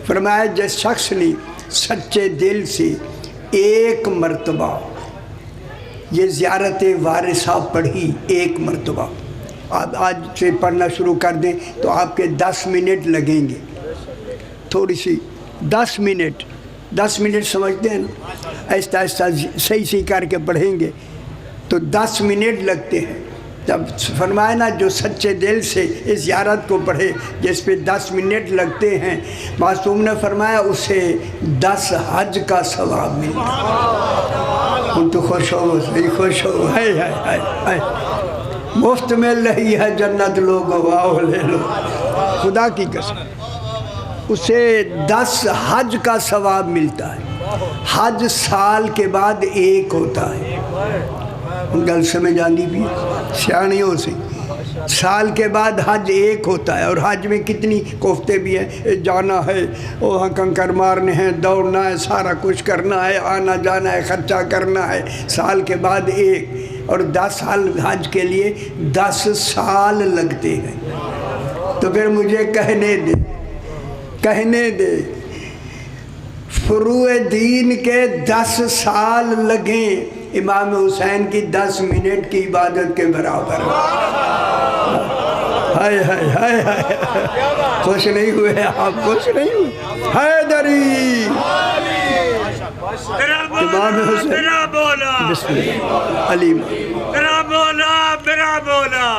فرمایا جس شخص نے سچے دل سے ایک مرتبہ یہ زیارت وارثہ پڑھی، ایک مرتبہ، آپ آج سے پڑھنا شروع کر دیں تو آپ کے 10 منٹ لگیں گے، تھوڑی سی 10 منٹ سمجھتے ہیں نا، آہستہ آہستہ صحیح کر کے پڑھیں گے تو 10 منٹ لگتے ہیں۔ جب فرمایا نا جو سچے دل سے اس زیارت کو پڑھے جس پہ 10 منٹ لگتے ہیں، معصوم نے فرمایا اسے 10 حج کا ثواب ملتا۔ ان تو خوش ہو، صحیح خوش ہو، ہے مفت مل رہی ہے جنت، لوگو آؤ لے لو، خدا کی قسم اسے 10 حج کا ثواب ملتا ہے۔ حج سال کے بعد ایک ہوتا ہے، گل سمجھ آندی بھی سیانیوں سے، سال کے بعد حج ایک ہوتا ہے، اور حج میں کتنی کوفتے بھی ہیں، جانا ہے وہاں کنکر مارنے ہیں، دوڑنا ہے، سارا کچھ کرنا ہے، آنا جانا ہے، خرچہ کرنا ہے، سال کے بعد ایک، اور 10 سال حج کے لیے 10 سال لگتے ہیں۔ تو پھر مجھے کہنے دے فروع دین کے 10 سال لگیں، امام حسین کی 10 منٹ کی عبادت کے برابر۔ ہائے ہائے ہائے ہائے، خوش نہیں ہوئے آپ؟ خوش نہیں ہوئے؟ حیدری امام حسین، بسم اللہ، علی میرا مولا میرا مولا،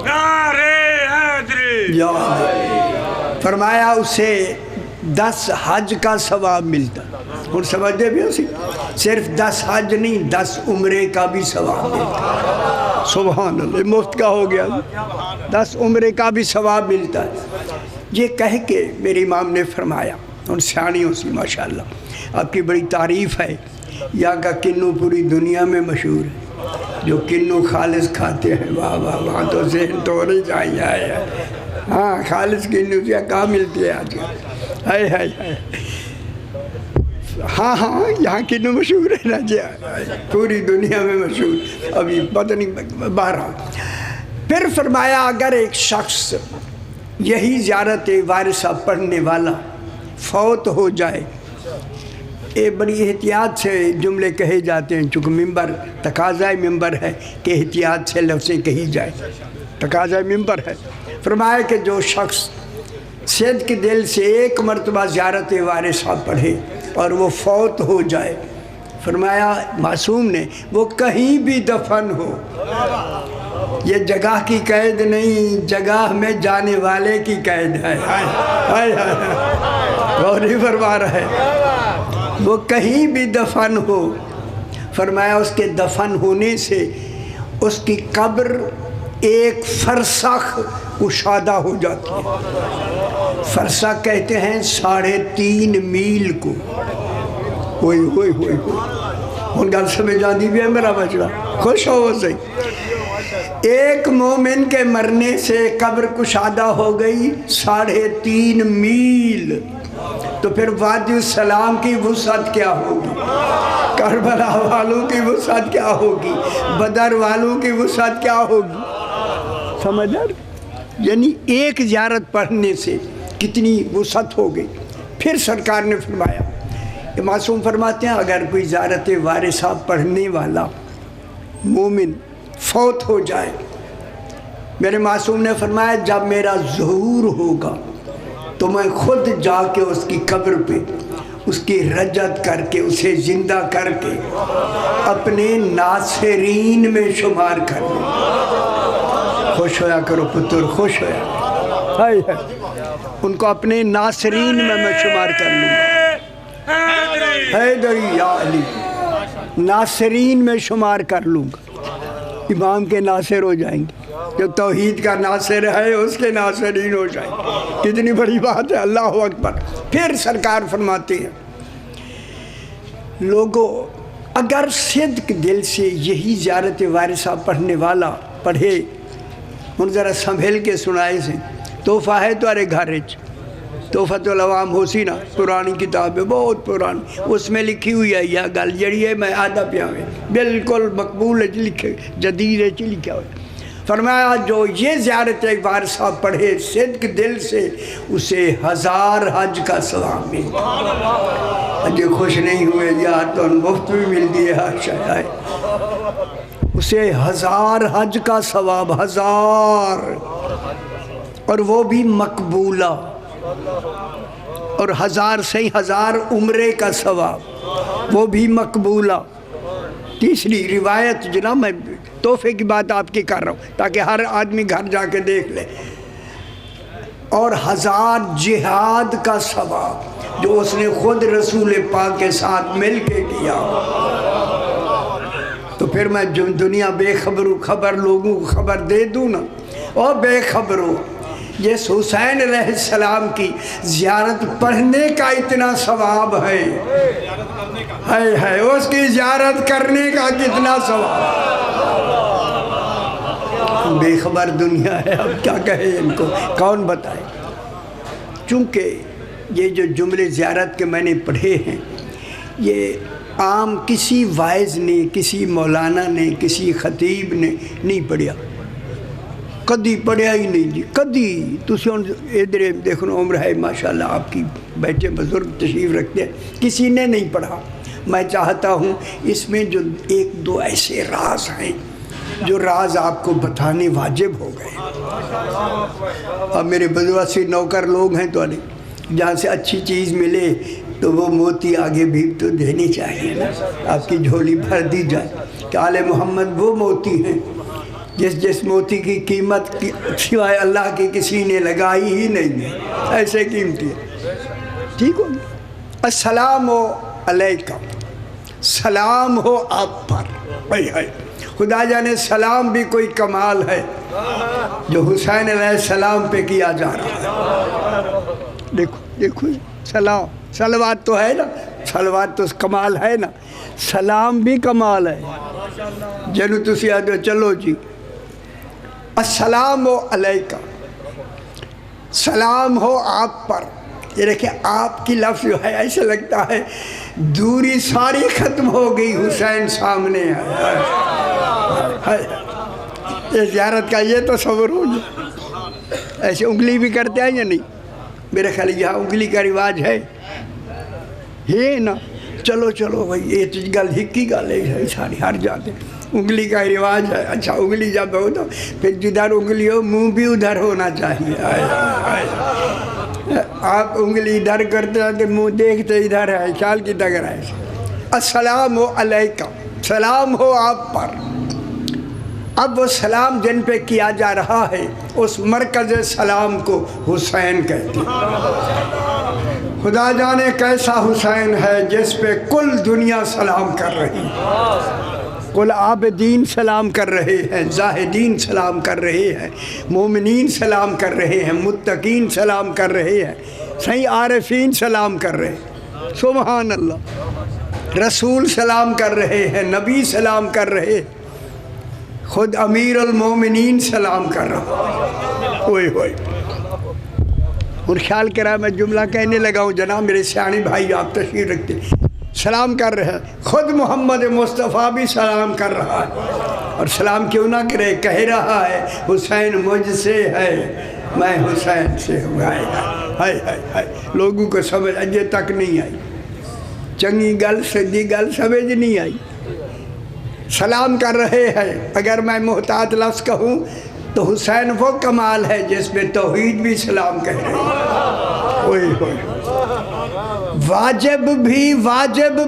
نعرے حیدری، فرمایا اسے 10 حج کا ثواب ملتا۔ اور سمجھتے بھی اسی صرف 10 حج نہیں، 10 عمرے کا بھی ثواب ملتا۔ سبحان اللہ، مفت کا ہو گیا، 10 عمرے کا بھی ثواب ملتا ہے۔ یہ کہہ کے میرے امام نے فرمایا، ان سیانیوں سے ماشاءاللہ آپ کی بڑی تعریف ہے، یہاں کا کنو پوری دنیا میں مشہور ہے، جو کنو خالص کھاتے ہیں، واہ واہ وہاں تو ذہن تو نہیں چاہیے، ہاں خالص کنو سے کہاں ملتی ہے آج کل، ہائے ہائے ہائے، ہاں یہاں کنو مشہور ہے نا جی، پوری دنیا میں مشہور، ابھی پتہ نہیں بہرحال۔ پھر فرمایا اگر ایک شخص یہی زیارت وارثہ پڑھنے والا فوت ہو جائے، یہ بڑی احتیاط سے جملے کہے جاتے ہیں، چونکہ ممبر تقاضۂ ممبر ہے کہ احتیاط سے لفظیں کہی جائے، تقاضۂ ممبر ہے۔ فرمایا کہ جو شخص صدق دل سے ایک مرتبہ زیارت وارثہ پڑھے اور وہ فوت ہو جائے، فرمایا معصوم نے، وہ کہیں بھی دفن ہو، یہ جگہ کی قید نہیں، جگہ میں جانے والے کی قید ہے، غور نہیں فرما رہا ہے، وہ کہیں بھی دفن ہو، فرمایا اس کے دفن ہونے سے اس کی قبر ایک فرسخ کشادہ ہو جاتی ہے۔ فرسخ کہتے ہیں 3.5 میل کو، ہوئے ہوئے ہوئے ہوئے، ان گل سمجھ آندی بھی ہے میرا بچڑا، خوش ہو وہ صحیح۔ ایک مومن کے مرنے سے قبر کشادہ ہو گئی 3.5 میل، تو پھر وادی السلام کی وسعت کیا ہوگی، کربلا والوں کی وسعت کیا ہوگی، بدر والوں کی وسعت کیا ہوگی، سمجھ آ رہی؟ یعنی ایک زیارت پڑھنے سے کتنی وسعت ہو گئی۔ پھر سرکار نے فرمایا، کہ معصوم فرماتے ہیں اگر کوئی زیارت وارثہ پڑھنے والا مومن فوت ہو جائے، میرے معصوم نے فرمایا جب میرا ظہور ہوگا تو میں خود جا کے اس کی قبر پہ اس کی رجعت کر کے اسے زندہ کر کے اپنے ناصرین میں شمار کر لوں۔ خوش ہویا کرو پتر، خوش ہویا، ہائے ہائے، ان کو اپنے ناصرین میں شمار کر لوں گا، حیدری یا علی، ناصرین میں شمار کر لوں گا، امام کے ناصر ہو جائیں گے، جو توحید کا ناصر ہے اس کے ناصرین ہو جائیں گے، کتنی بڑی بات ہے، اللہ اکبر۔ پھر سرکار فرماتے ہیں لوگوں اگر صدق دل سے یہی زیارت وارثہ پڑھنے والا پڑھے، ان ذرا سنبھل کے سنائے سے، تحفہ ہے تمہارے گھر تحفۃ العوام ہو سی نا، پرانی کتاب ہے بہت پرانی، اس میں لکھی ہوئی ہے یہ گل جڑی ہے میں آدھا پیا میں بالکل مقبول ہے لکھے، جدید ہے لکھا ہوا ہے۔ فرمایا جو یہ زیارت ایک بار صاحب پڑھے صدق دل سے اسے 1000 حج کا ثواب ملے. اجے خوش نہیں ہوئے یار تو مفت بھی مل دیے اسے 1000 حج کا ثواب 1000 اور وہ بھی مقبولہ اور 1000 سے 1000 عمرے کا ثواب وہ بھی مقبولہ. تیسری روایت جناب میں تحفے کی بات آپ کی کر رہا ہوں تاکہ ہر آدمی گھر جا کے دیکھ لے. اور 1000 جہاد کا ثواب جو اس نے خود رسول پاک کے ساتھ مل کے کیا. تو پھر میں جو دنیا بے خبر لوگوں کو خبر دے دوں نا اور بے خبروں جس حسین علیہ السلام کی زیارت پڑھنے کا اتنا ثواب ہے اس کی زیارت کرنے کا کتنا ثواب. بے خبر دنیا ہے اب کیا کہے ان کو کون بتائے. چونکہ یہ جو جملے زیارت کے میں نے پڑھے ہیں یہ عام کسی واعظ نے کسی مولانا نے کسی خطیب نے نہیں پڑھیا کدی پڑھیا ہی نہیں جی کدی. تسی ادھر دیکھو عمر ہے ماشاءاللہ آپ کی بیٹے بزرگ تشریف رکھتے ہیں کسی نے نہیں پڑھا. میں چاہتا ہوں اس میں جو 1-2 ایسے راز ہیں جو راز آپ کو بتانے واجب ہو گئے. اب میرے بزرگ نوکر لوگ ہیں تو جہاں سے اچھی چیز ملے تو وہ موتی آگے بھی تو دینی چاہیے نا. آپ کی جھولی بھر دی جائے کہ آل محمد وہ موتی ہیں جس موتی کی قیمت سوائے اللہ کی کسی نے لگائی ہی نہیں ہے ایسے قیمتی ہے. ٹھیک ہو السلام علیکم سلام ہو آپ پر. خدا جانے سلام بھی کوئی کمال ہے جو حسین علیہ السلام پہ کیا جا رہا ہے. دیکھو سلام صلوات تو ہے نا صلوات تو کمال ہے نا سلام بھی کمال ہے. جنو تسی آدھو چلو جی السلام علیکم سلام ہو آپ پر. یہ دیکھیں آپ کی لفظ جو ہے ایسا لگتا ہے دوری ساری ختم ہو گئی حسین سامنے ہے. یہ زیارت کا یہ تصور ہو جائے. ایسے انگلی بھی کرتے ہیں یا نہیں؟ میرے خیال یہاں انگلی کا رواج ہے نا. چلو بھائی یہ گل ہکی گل ہے ساری ہر جاتے انگلی کا رواج ہے. اچھا انگلی جب ہو تو پھر جدھر انگلی ہو منہ بھی ادھر ہونا چاہیے. آپ انگلی ادھر کرتے ہیں کہ منہ دیکھتے ادھر ہے خیال کی طرح ہے. السلام علیکم سلام ہو آپ پر. اب وہ سلام جن پہ کیا جا رہا ہے اس مرکز سلام کو حسین کہتے ہیں. خدا جانے کیسا حسین ہے جس پہ کل دنیا سلام کر رہی ہے. کل عابدین سلام کر رہے ہیں زاہدین سلام کر رہے ہیں مومنین سلام کر رہے ہیں متقین سلام کر رہے ہیں صحیح عارفین سلام کر رہے ہیں. سبحان اللہ. رسول سلام کر رہے ہیں نبی سلام کر رہے ہیں خود امیر المومنین سلام کر رہا. ہوئے اور خیال کرا میں جملہ کہنے لگا ہوں جناب میرے سیانے بھائی آپ تشریف رکھتے سلام کر رہے ہیں خود محمد مصطفیٰ بھی سلام کر رہا ہے. اور سلام کیوں نہ کرے کہہ رہا ہے حسین مجھ سے ہے میں حسین سے ہوں. ہائے لوگوں کو سمجھ اجے تک نہیں آئی. چنگی گل سدی گل سمجھ نہیں آئی. سلام کر رہے ہیں. اگر میں محتاط لفظ کہوں تو حسین وہ کمال ہے جس میں توحید بھی سلام کہہ رہے ہیں. واجب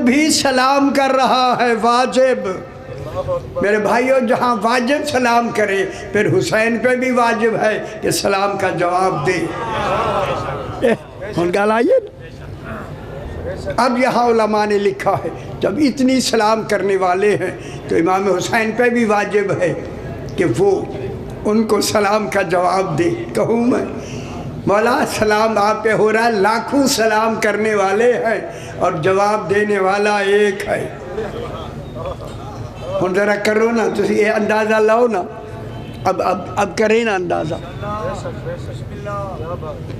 بھی سلام کر رہا ہے. واجب میرے بھائیوں جہاں واجب سلام کرے پھر حسین پہ بھی واجب ہے کہ سلام کا جواب دے. ان کا لائیے اب یہاں علماء نے لکھا ہے جب اتنی سلام کرنے والے ہیں تو امام حسین پہ بھی واجب ہے کہ وہ ان کو سلام کا جواب دے. کہوں میں مولا سلام آپ پہ ہو رہا ہے لاکھوں سلام کرنے والے ہیں اور جواب دینے والا ایک ہے. ہن ذرا کرو نا تسی یہ اندازہ لاؤ نا اب کریں نا اندازہ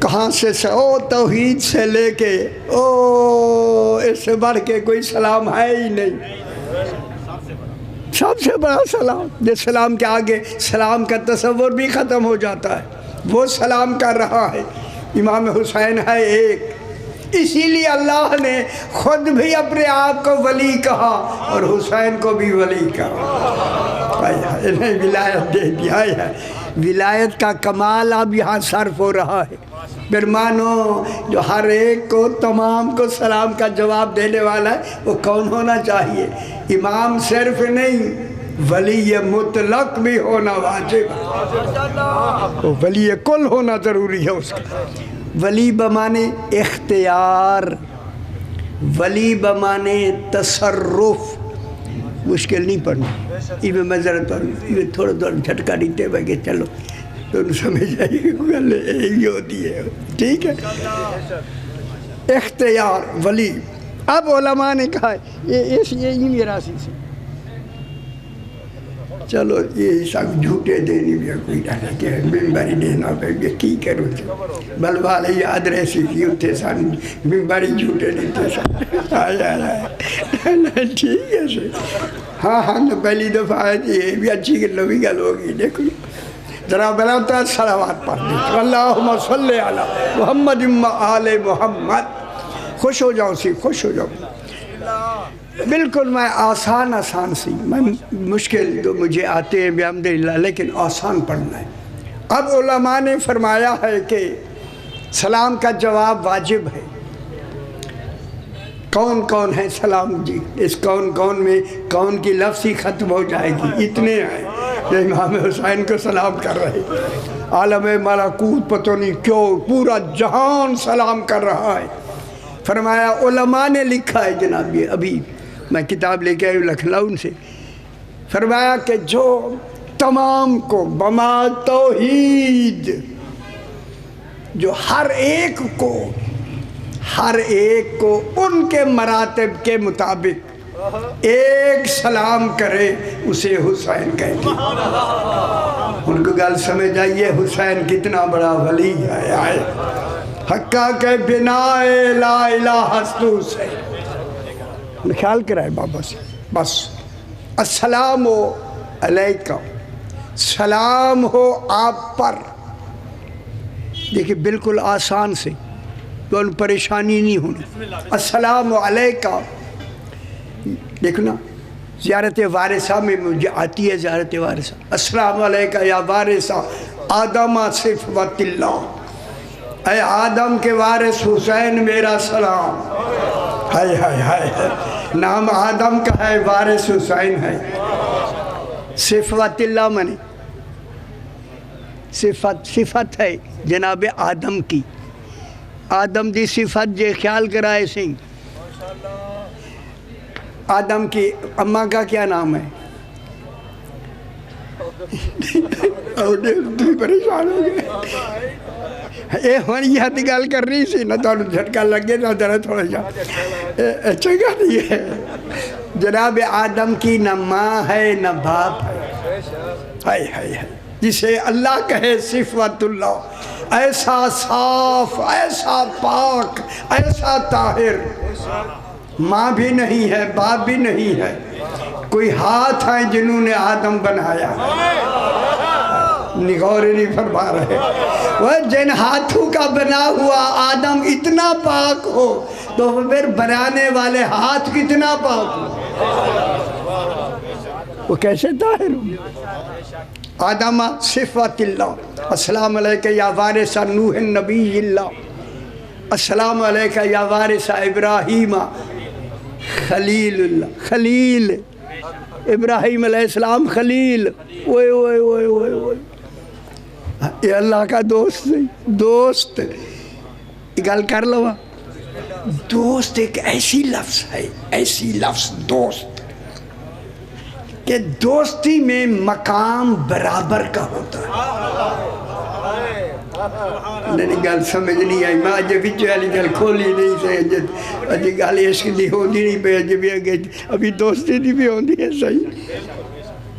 کہاں سے توحید سے لے کے اس سے بڑھ کے کوئی سلام ہے ہی نہیں. سب سے بڑا سلام، جس سلام کے آگے سلام کا تصور بھی ختم ہو جاتا ہے، وہ سلام کر رہا ہے۔ امام حسین ہے ایک، اسی لیے اللہ نے خود بھی اپنے آپ کو ولی کہا اور حسین کو بھی ولی کہا۔ انہیں ولایت دے دیا ہے۔ ولایت کا کمال اب یہاں صرف ہو رہا ہے۔ پھر مانو جو ہر ایک کو، تمام کو سلام کا جواب دینے والا ہے، وہ کون ہونا چاہیے؟ امام صرف نہیں، ولی مطلق بھی ہونا واجب ہے، ولی کل ہونا ضروری ہے اس کا۔ ولی بمانے اختیار، ولی بمانے تصرف۔ مشکل نہیں پڑھنا، یہ میں ذرا تھوڑا تھوڑا جھٹکا دیتے ہوئے کہ چلو تو سمجھ آئی گل یہ ہوتی ہے، ٹھیک ہے۔ اختیار، ولی۔ اب علماء نے کہا یہ میراثی سے چلو یہ سب جھوٹے دینی بھی کوئی ڈالا کہ ممبری دینا پہ کی کرو بل والے یاد رہ سی اتنے سن ممبری جھوٹے دیتے سن آیا ٹھیک ہے سر۔ ہاں ہاں پہلی دفعہ ہے یہ بھی اچھی گلو بھی گل ہوگی۔ دیکھو ذرا بلاتا صلوات پڑھ دیتے، اللہم صلی علی محمد آل محمد۔ خوش ہو جاؤ سی، خوش ہو جاؤ۔ بالکل میں آسان سی، میں مشکل تو مجھے آتے ہیں بحمدللہ، لیکن آسان پڑھنا ہے۔ اب علماء نے فرمایا ہے کہ سلام کا جواب واجب ہے۔ کون کون ہے سلام جی؟ اس کون میں کون کی لفظ ہی ختم ہو جائے گی، اتنے ہیں جو امام حسین کو سلام کر رہے۔ عالم ملکوت پتہ نہیں کیوں پورا جہان سلام کر رہا ہے۔ فرمایا علماء نے لکھا ہے جناب، یہ ابھی میں کتاب لے کے آئی لکھنؤ سے، فرمایا کہ جو تمام کو بما توحید، جو ہر ایک کو ان کے مراتب کے مطابق ایک سلام کرے اسے حسین کہتے ہیں۔ ان کو گل سمجھ آئیے حسین کتنا بڑا ولی ہے۔ حقہ کے بنا لا الہ ہستو سے خیال کرائے بابا سے بس۔ السلام علیکہ، سلام ہو آپ پر۔ دیکھیں بالکل آسان سے، تو پریشانی نہیں ہونی۔ السلام علیکہ، دیکھو نا زیارت وارثہ میں مجھے آتی ہے زیارت وارثہ۔ السلام علیکہ یا وارثہ آدم صفوت اللہ، اے آدم کے وارث حسین میرا سلام۔ ہائے ہائے ہائے، نام آدم کا ہے، وارث حسین ہے۔ صفوت اللہ منی صفت ہے جناب آدم کی، آدم دی صفت جے خیال کرائے سنگھ۔ آدم کی اماں کا کیا نام ہے؟ تم پریشان ہو گئے، اے ہونی یہ گل کر رہی سی نہ، تو جھٹکا لگے نہ ذرا تھوڑا جا چنگا نہیں ہے۔ جناب آدم کی نہ ماں ہے نہ باپ ہے، ہائے ہائے ہائے، جسے اللہ کہے صفوت اللہ، ایسا صاف، ایسا پاک، ایسا طاہر۔ ماں بھی نہیں ہے، باپ بھی نہیں ہے، کوئی ہاتھ ہیں جنہوں نے آدم بنایا، نگور نہیں فرما رہے۔ وہ جن ہاتھوں کا بنا ہوا آدم اتنا پاک ہو تو پھر بنانے والے ہاتھ کتنا پاک ہو، وہ کیسے طاہر ہو؟ آدم صفوت اللہ، السلام علیکہ یا وارث نوح نبی اللہ، السلام علیکہ یا وارث ابراہیم خلیل اللہ۔ خلیل ابراہیم علیہ السلام خلیل، اوئے اوئے اوئے اوئے اوئے، یہ اللہ کا دوست ہے۔ دوست گل کر لو، دوست ایک ایسی لفظ ہے، ایسی لفظ دوست کہ دوستی میں مقام برابر کا ہوتا ہے۔ نہیں گل سمجھ نہیں آئی، میں اجے وچ والی گل کھولی نہیں سے، اجے گل عشق دی ہوندی نہیں پئی، اجے بھی ابھی دوستی دی بھی ہوندی ہے، صحیح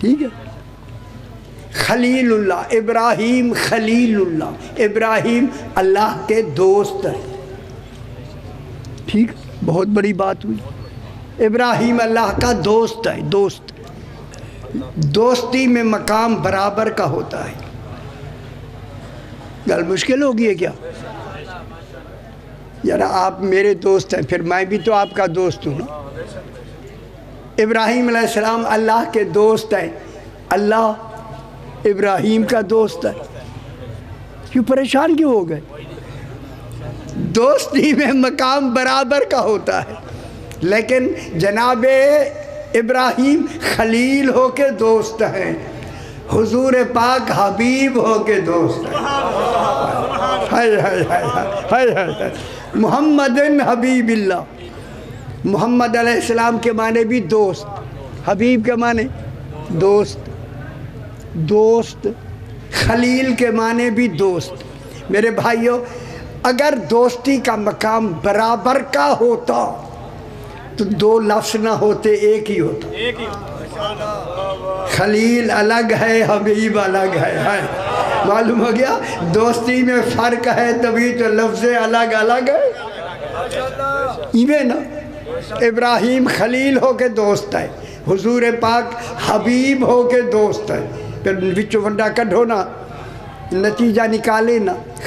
ٹھیک ہے۔ خلیل اللہ، ابراہیم خلیل اللہ، ابراہیم اللہ کے دوست ہے، ٹھیک، بہت بڑی بات ہوئی۔ ابراہیم اللہ کا دوست ہے، دوست۔ دوستی میں مقام برابر کا ہوتا ہے. گل مشکل ہوگی ہے کیا؟ ذرا آپ میرے دوست ہیں، پھر میں بھی تو آپ کا دوست ہوں نا. ابراہیم علیہ السلام اللہ کے دوست ہیں، اللہ ابراہیم کا دوست ہے. کیوں پریشان کیوں ہو گئے؟ دوستی میں مقام برابر کا ہوتا ہے، لیکن جناب ابراہیم خلیل ہو کے دوست ہیں، حضور پاک حبیب ہو کے دوست ہیں. ہائے ہائے ہائے ہائے ہائے. محمد حبیب اللہ. محمد علیہ السلام کے معنی بھی دوست، حبیب کے معنی دوست، دوست خلیل کے معنی بھی دوست. میرے بھائیوں، اگر دوستی کا مقام برابر کا ہوتا تو دو لفظ نہ ہوتے، ایک ہی ہوتا. خلیل الگ ہے، حبیب الگ ہے. معلوم ہو گیا دوستی میں فرق ہے، تبھی تو لفظ الگ الگ ہے. ایویں نا، ابراہیم خلیل ہو کے دوست ہے، حضور پاک حبیب ہو کے دوست ہے. پھر وچو ونڈا کڈھو نا، نتیجہ نکالے نا.